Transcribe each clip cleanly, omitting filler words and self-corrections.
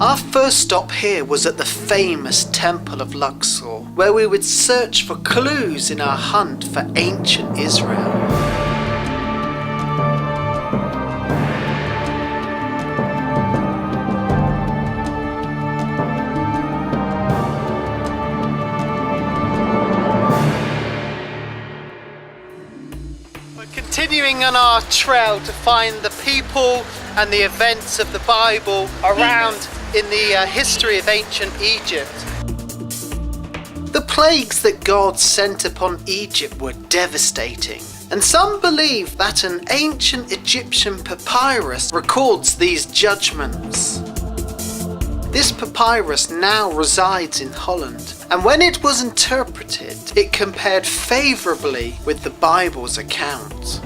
Our first stop here was at the famous Temple of Luxor, where we would search for clues in our hunt for ancient Israel. Continuing on our trail to find the people and the events of the Bible around in the history of ancient Egypt. The plagues that God sent upon Egypt were devastating, and some believe that an ancient Egyptian papyrus records these judgments. This papyrus now resides in Holland, and when it was interpreted, it compared favourably with the Bible's account.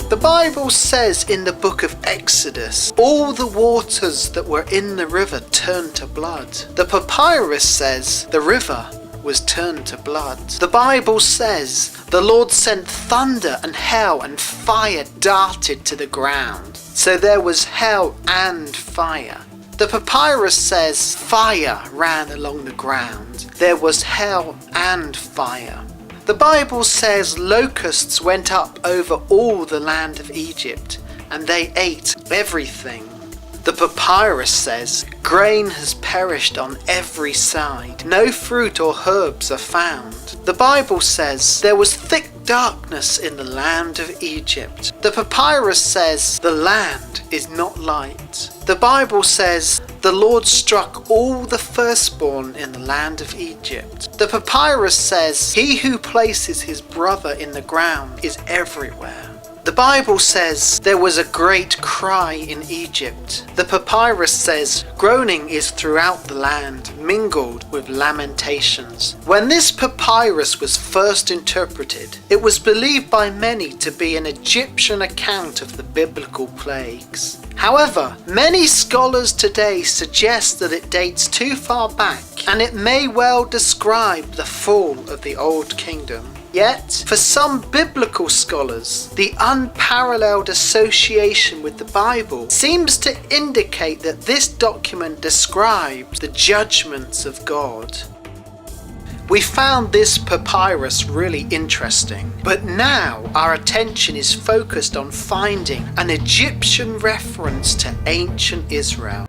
The Bible says in the book of Exodus, all the waters that were in the river turned to blood. The papyrus says the river was turned to blood. The Bible says the Lord sent thunder and hail and fire darted to the ground. So there was hail and fire. The papyrus says fire ran along the ground. There was hail and fire. The Bible says locusts went up over all the land of Egypt, and they ate everything. The papyrus says grain has perished on every side. No fruit or herbs are found. The Bible says there was thick darkness in the land of Egypt. The papyrus says the land is not light. The Bible says the Lord struck all the firstborn in the land of Egypt. The papyrus says he who places his brother in the ground is everywhere. The Bible says there was a great cry in Egypt. The papyrus says groaning is throughout the land, mingled with lamentations. When this papyrus was first interpreted, it was believed by many to be an Egyptian account of the biblical plagues. However, many scholars today suggest that it dates too far back, and it may well describe the fall of the Old Kingdom. Yet, for some biblical scholars, the unparalleled association with the Bible seems to indicate that this document describes the judgments of God. We found this papyrus really interesting, but now our attention is focused on finding an Egyptian reference to ancient Israel.